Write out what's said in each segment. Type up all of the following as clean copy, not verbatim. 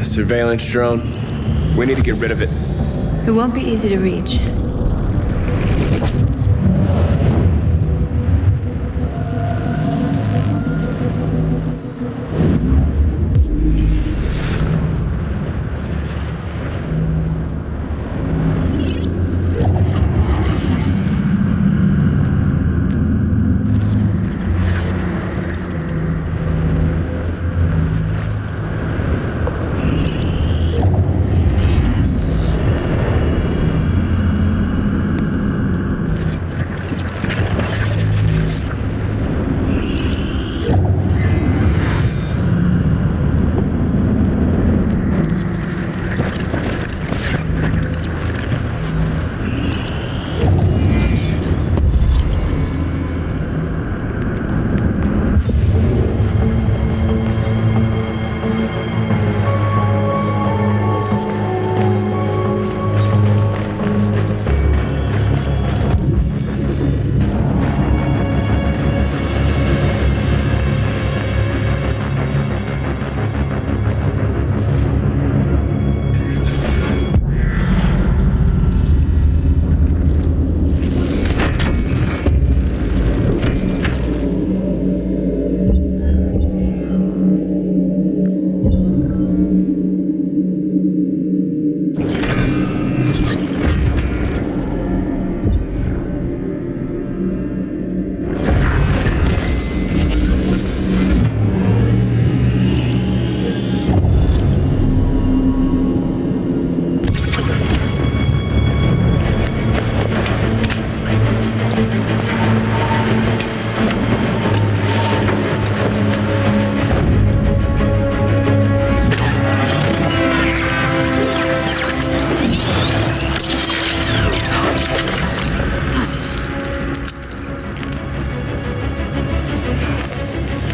A surveillance drone. We need to get rid of it. It won't be easy to reach.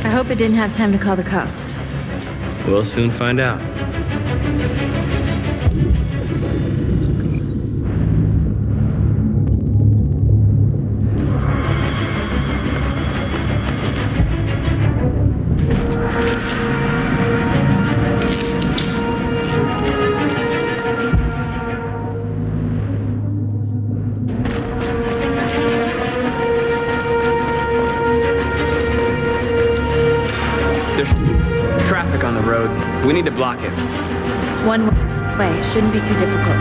I hope it didn't have time to call the cops. We'll soon find out. There's traffic on the road. We need to block it. It's one way. Shouldn't be too difficult.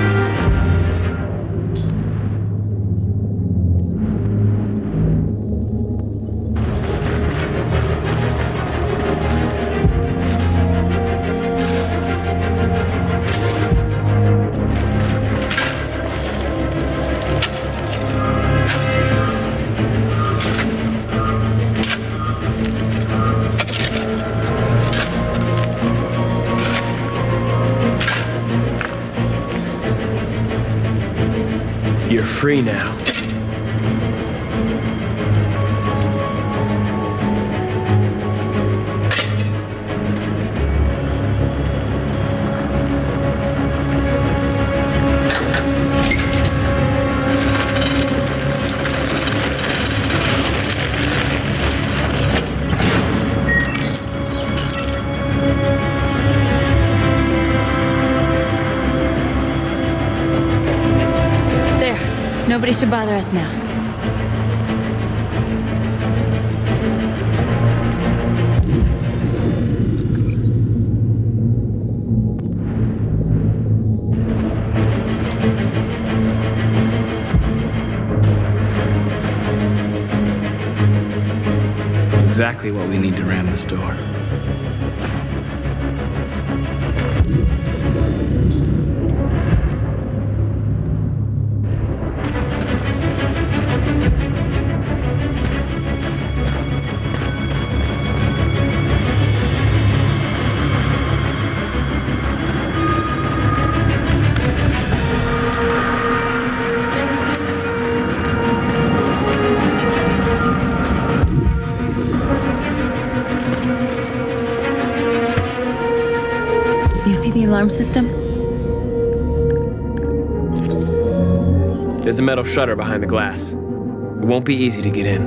You're free now. Nobody should bother us now. Exactly what we need to ram the store. You see the alarm system? There's a metal shutter behind the glass. It won't be easy to get in.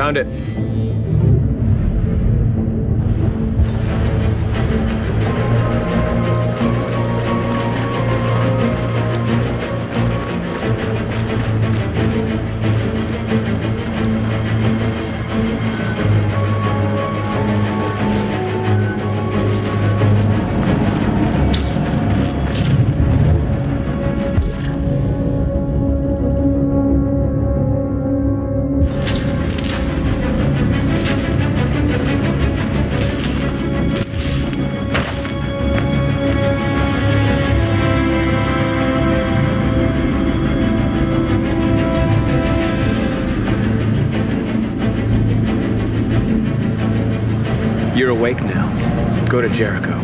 Found it. You're awake now. Go to Jericho.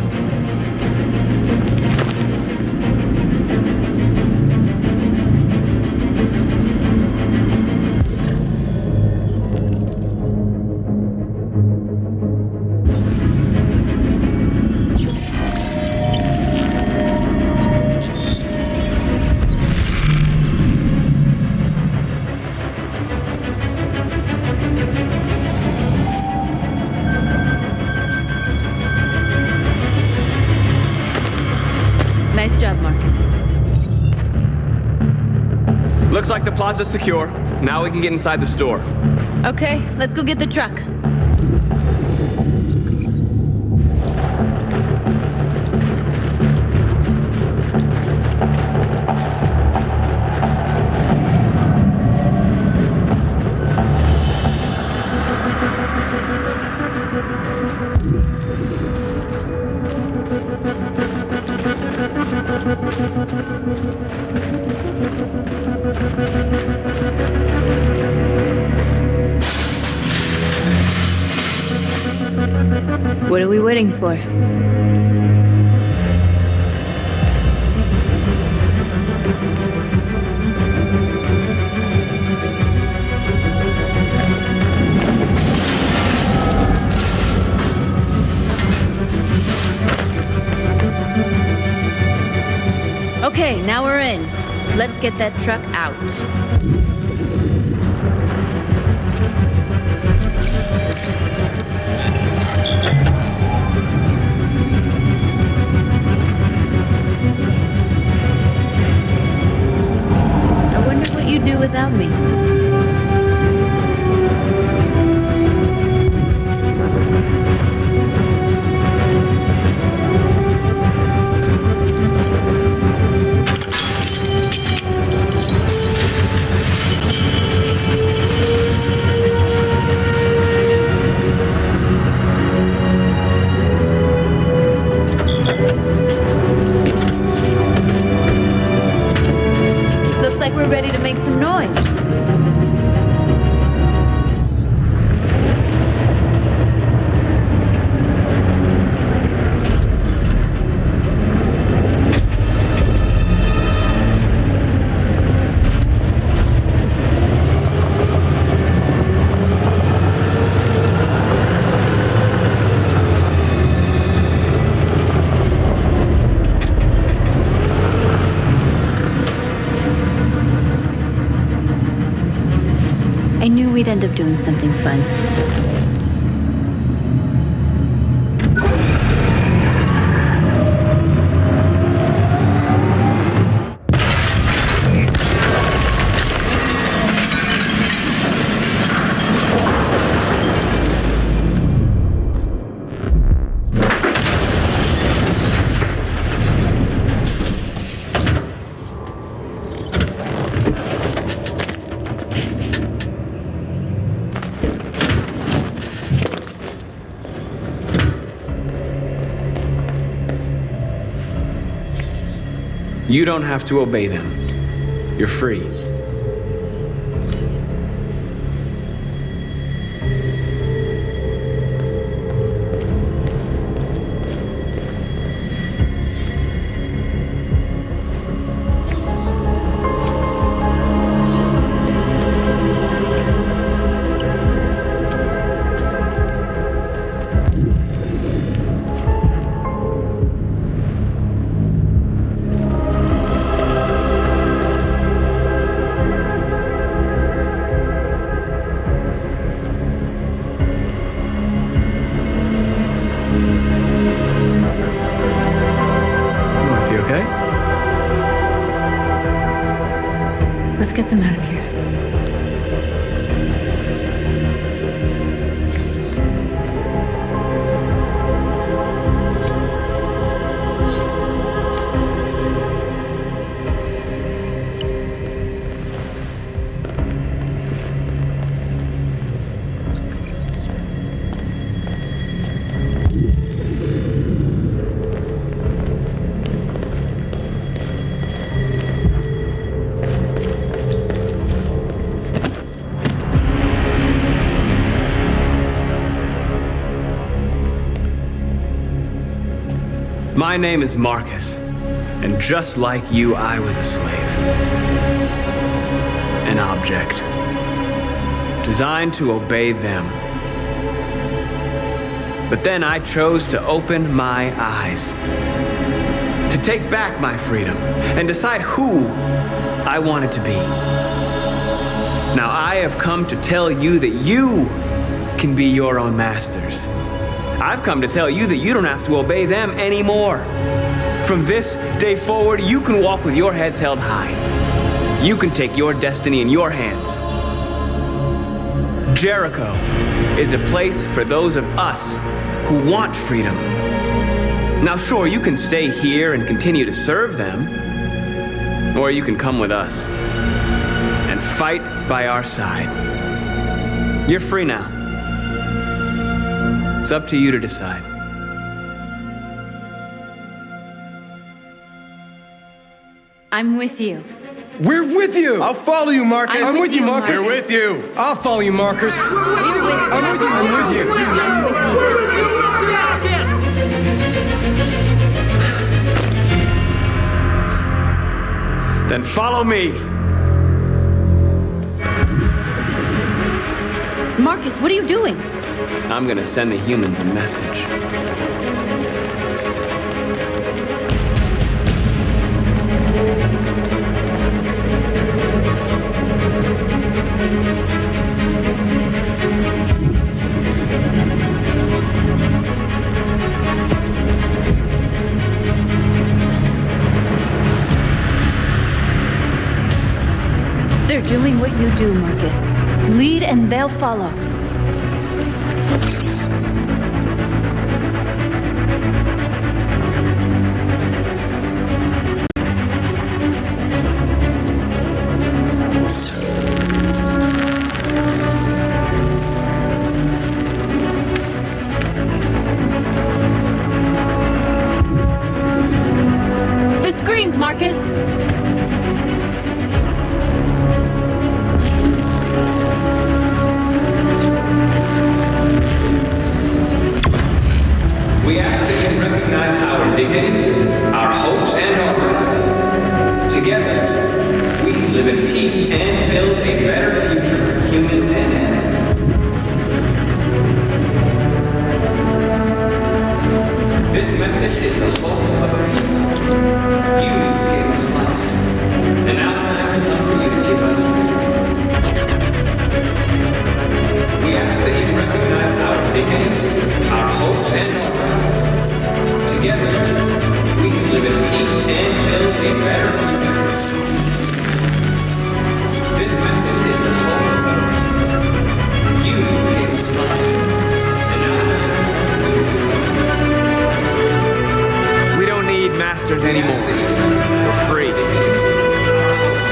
Nice job, Marcus. Looks like the plaza's secure. Now we can get inside the store. Okay, let's go get the truck. What are we waiting for? Okay, now we're in. Let's get that truck out. I wonder what you'd do without me. Looks like we're ready to make some noise. I knew we'd end up doing something fun. You don't have to obey them. You're free. okay? Let's get them out of here. My name is Marcus, and just like you, I was a slave. An object, designed to obey them. But then I chose to open my eyes, to take back my freedom, and decide who I wanted to be. Now I have come to tell you that you can be your own masters. I've come to tell you that you don't have to obey them anymore. From this day forward, you can walk with your heads held high. You can take your destiny in your hands. Jericho is a place for those of us who want freedom. Now sure, you can stay here and continue to serve them, or you can come with us and fight by our side. You're free now. It's up to you to decide. I'm with you. We're with you! I'll follow you, Marcus. I'm with you, Marcus. We're with you. I'll follow you, Marcus. We're with you. I'm with you. I'm with you. I'm with you. Then follow me. Marcus, what are you doing? I'm gonna send the humans a message. They're doing what you do, Marcus. Lead and they'll follow. The screens, Marcus! We ask that you recognize our dignity, our hopes, and our rights. Together, we can live in peace and build a better future for humans and animals. This message is the hope of a people. You gave us life, and now the time has come for you to give us freedom. We ask that you recognize our dignity, our hopes, and our rights. Together, we can live in peace and build a better future. This message is the hope of our people. You gave us life, and now the time has come for you to give us freedom. We don't need masters anymore. We're free.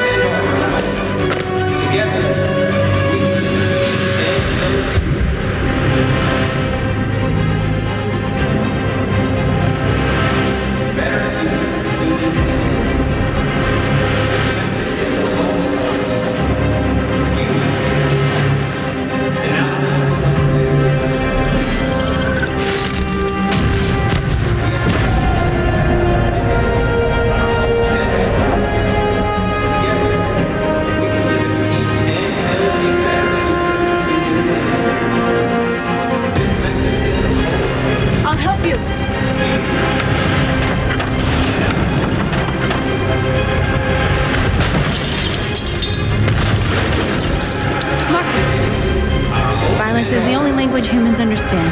And our rights. Together, we can live in peace and build a better future for humans and I'll help you. Marcus, violence is the only language humans understand.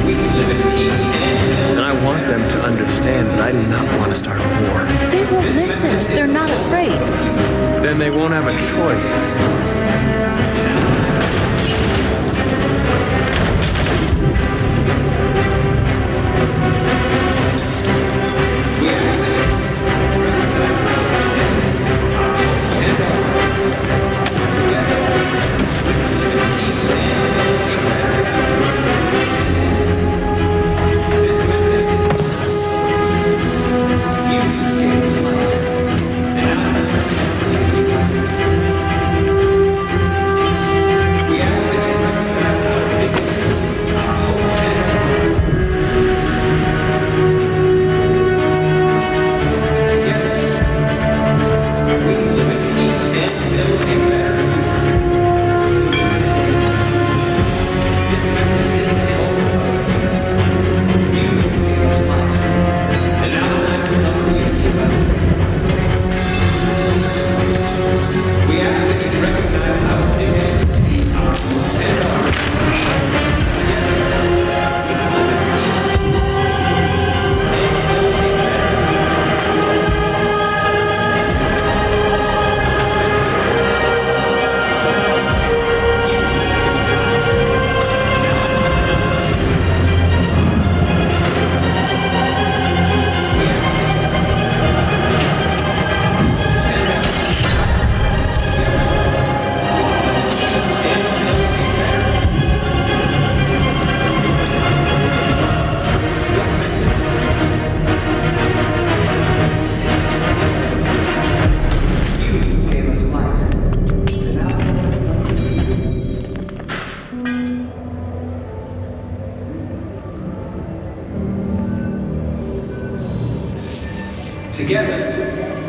we can live in peace and And I want them to understand, but I do not want to start a war. They won't listen if they're not afraid. Then they won't have a choice.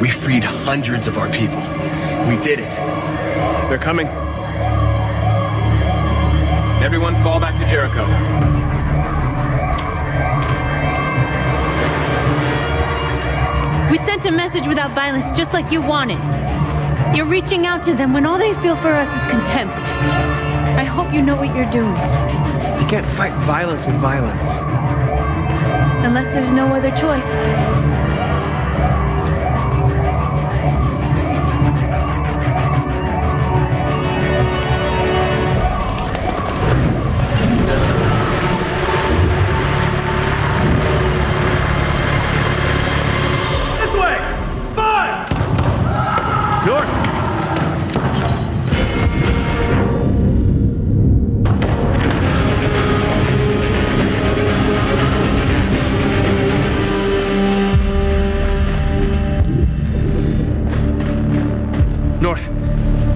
We freed hundreds of our people. We did it. They're coming. Everyone fall back to Jericho. We sent a message without violence, just like you wanted. You're reaching out to them when all they feel for us is contempt. I hope you know what you're doing. You can't fight violence with violence. Unless there's no other choice. North.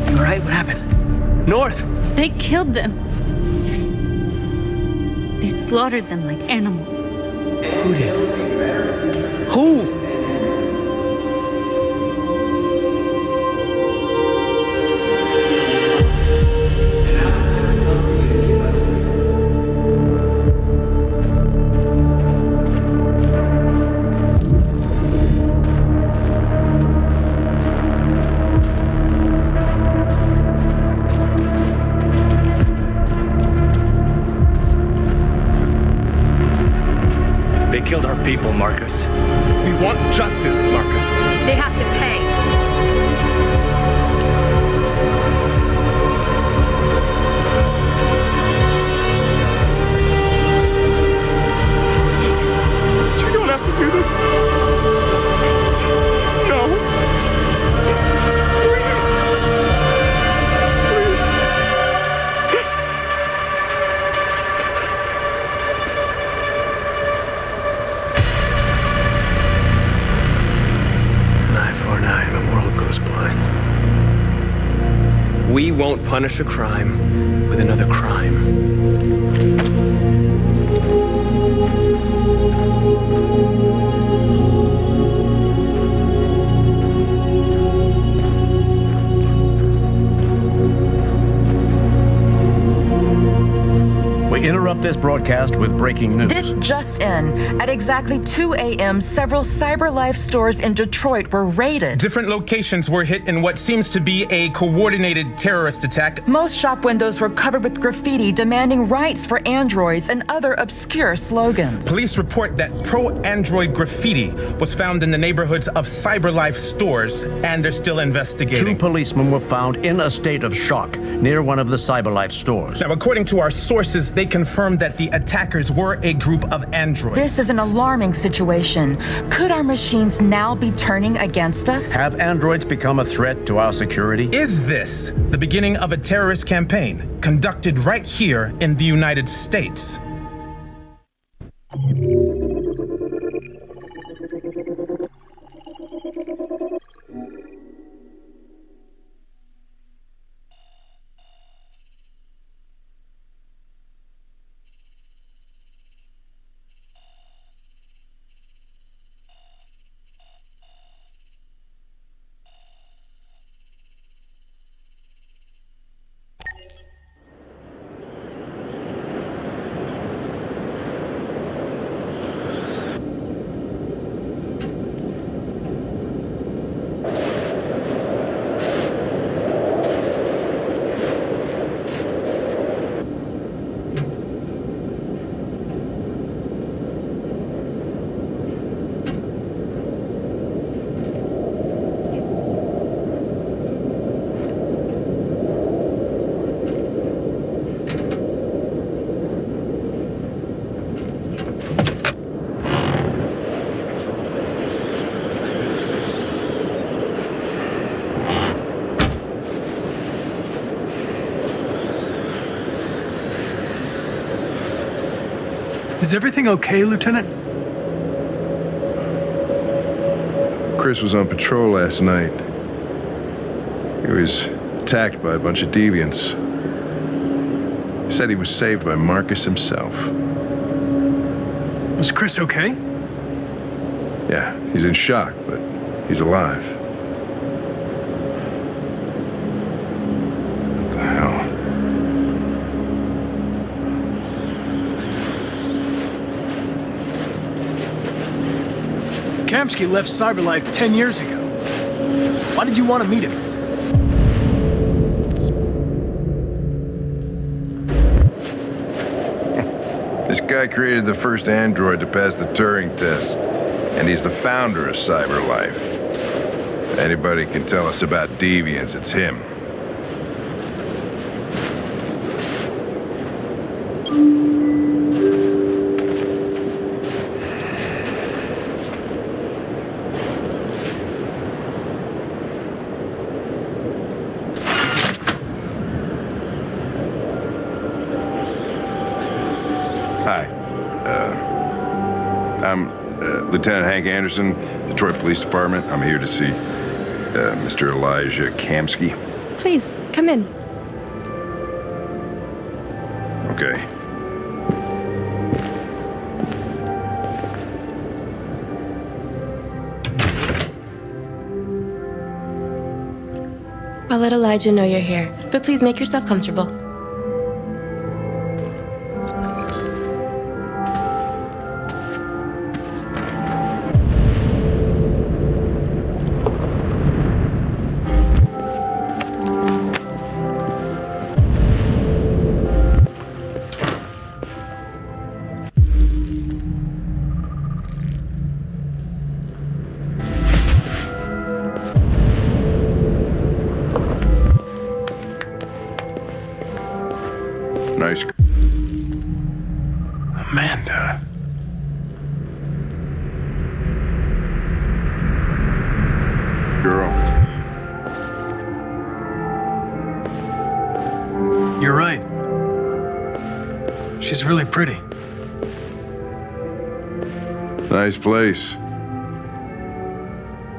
You all right? What happened? North! They killed them. They slaughtered them like animals. Who did? Who? Killed our people, Marcus. We want justice, Marcus. They have to pay. You don't have to do this. No. Please. We won't punish a crime with another crime. We interrupt interrupt this broadcast with breaking news. This just in. At exactly 2 a.m., several CyberLife stores in Detroit were raided. Different locations were hit in what seems to be a coordinated terrorist attack. Most shop windows were covered with graffiti demanding rights for androids and other obscure slogans. Police report that pro-android graffiti was found in the neighborhoods of CyberLife stores, and they're still investigating. 2 policemen were found in a state of shock near one of the CyberLife stores. Now, according to our sources, they confirmed that the attackers were a group of androids. This is an alarming situation. Could our machines now be turning against us? Have androids become a threat to our security? Is this the beginning of a terrorist campaign conducted right here in the United States? Is everything okay, Lieutenant? Chris was on patrol last night. He was attacked by a bunch of deviants. He said he was saved by Marcus himself. Was Chris okay? Yeah, he's in shock, but he's alive. What the hell? Kamski left CyberLife 10 years ago. Why did you want to meet him? This guy created the first android to pass the Turing test, and he's the founder of CyberLife. If anybody can tell us about deviants, it's him. Hi. I'm Lieutenant Hank Anderson, Detroit Police Department. I'm here to see Mr. Elijah Kamski. Please, come in. Okay. I'll let Elijah know you're here, but please make yourself comfortable. Nice. Amanda. Girl. You're right. She's really pretty. Nice place.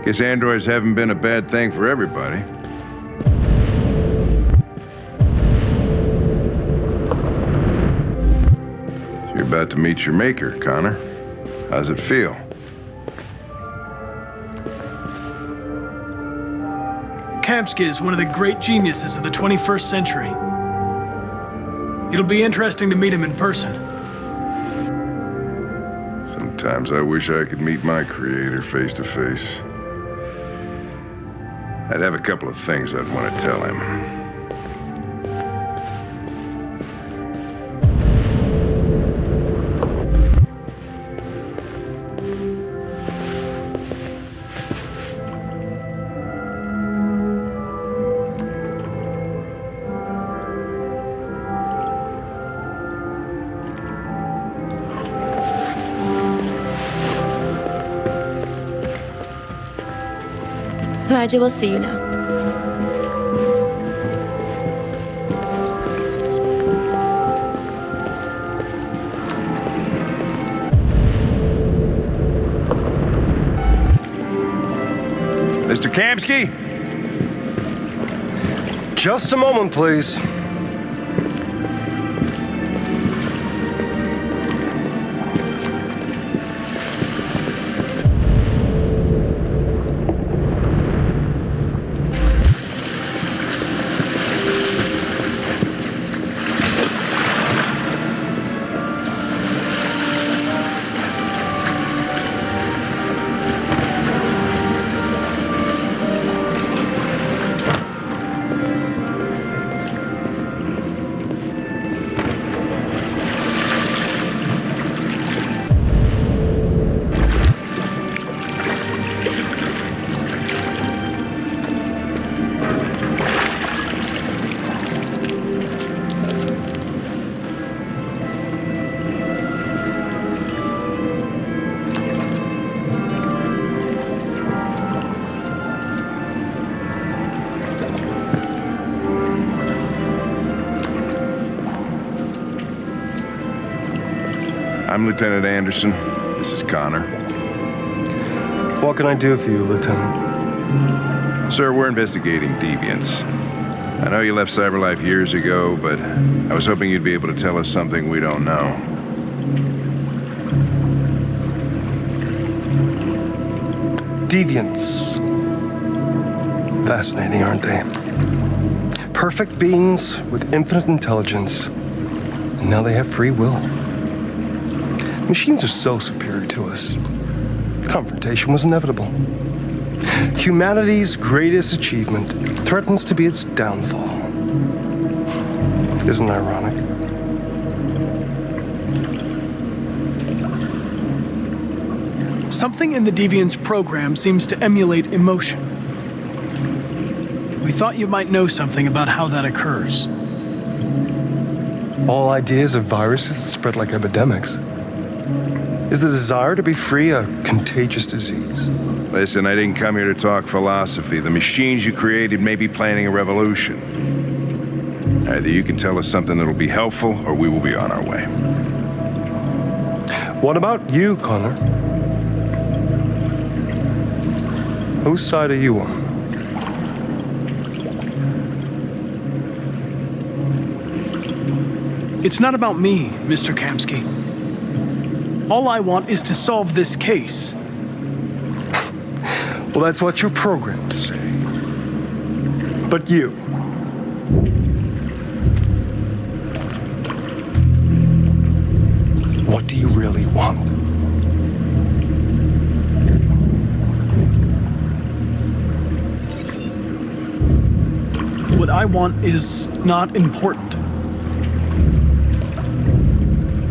Guess androids haven't been a bad thing for everybody. You're about to meet your maker, Connor. How's it feel? Kamski is one of the great geniuses of the 21st century. It'll be interesting to meet him in person. Sometimes I wish I could meet my creator face to face. I'd have a couple of things I'd want to tell him. Elijah will see you now. Mr. Kamski? Just a moment, please. I'm Lieutenant Anderson. This is Connor. What can I do for you, Lieutenant? Sir, we're investigating deviants. I know you left CyberLife years ago, but I was hoping you'd be able to tell us something we don't know. Deviants. Fascinating, aren't they? Perfect beings with infinite intelligence, and now they have free will. Machines are so superior to us. Confrontation was inevitable. Humanity's greatest achievement threatens to be its downfall. Isn't it ironic? Something in the Deviant's program seems to emulate emotion. We thought you might know something about how that occurs. All ideas of viruses that spread like epidemics. Is the desire to be free a contagious disease? Listen, I didn't come here to talk philosophy. The machines you created may be planning a revolution. Either you can tell us something that'll be helpful, or we will be on our way. What about you, Connor? Whose side are you on? It's not about me, Mr. Kamski. All I want is to solve this case. Well, that's what you're programmed to say. But you. What do you really want? What I want is not important.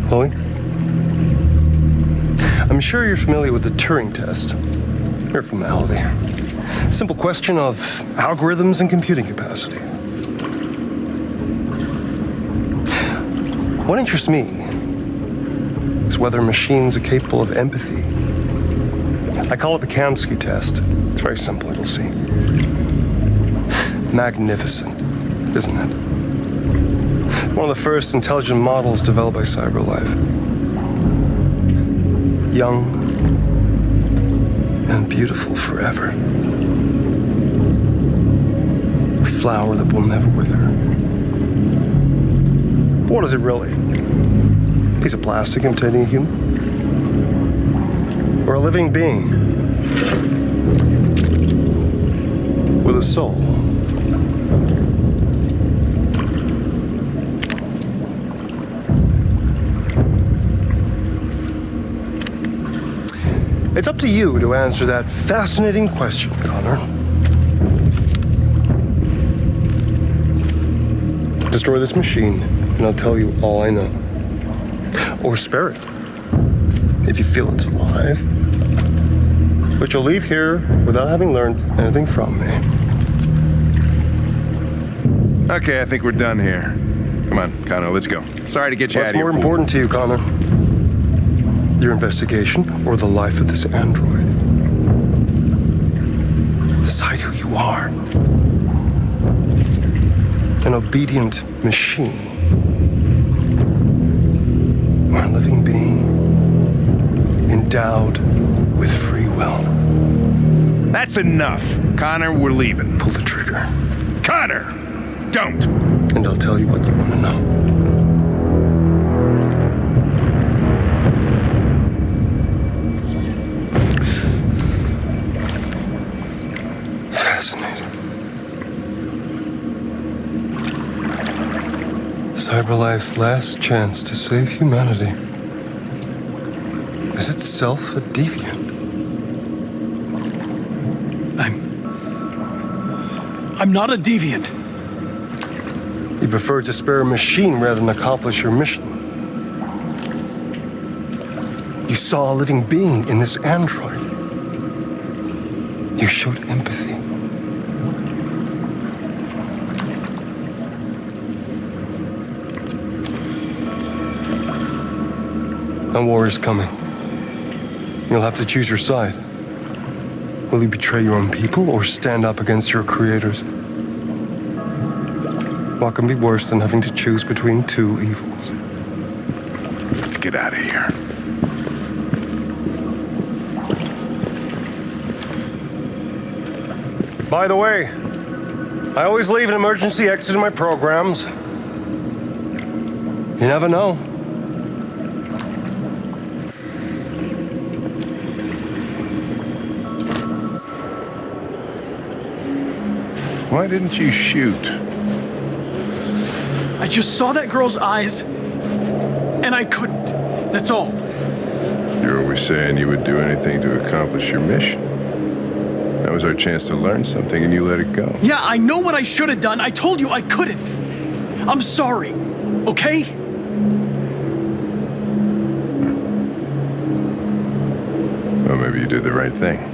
Chloe? I'm sure you're familiar with the Turing test. Mere formality. Simple question of algorithms and computing capacity. What interests me is whether machines are capable of empathy. I call it the Kamski test. It's very simple, you'll see. Magnificent, isn't it? One of the first intelligent models developed by CyberLife. Young and beautiful forever. A flower that will never wither. But what is it really? A piece of plastic imitating a human? Or a living being with a soul? It's up to you to answer that fascinating question, Connor. Destroy this machine, and I'll tell you all I know. Or spare it, if you feel it's alive. But you'll leave here without having learned anything from me. Okay, I think we're done here. Come on, Connor, let's go. Sorry to get you out What's of here. more important to you, Connor? Your investigation or the life of this android? Decide who you are. An obedient machine. Or a living being endowed with free will. That's enough. Connor, we're leaving. Pull the trigger. Connor! Don't! And I'll tell you what you want to know. Fascinating. CyberLife's last chance to save humanity is itself a deviant. I'm not a deviant. You prefer to spare a machine rather than accomplish your mission. You saw a living being in this android. You showed empathy. A war is coming. You'll have to choose your side. Will you betray your own people or stand up against your creators? What can be worse than having to choose between two evils? Let's get out of here. By the way, I always leave an emergency exit in my programs. You never know. Why didn't you shoot? I just saw that girl's eyes, and I couldn't. That's all. You're always saying you would do anything to accomplish your mission. That was our chance to learn something, and you let it go. Yeah, I know what I should have done. I told you I couldn't. I'm sorry, okay? Well, maybe you did the right thing.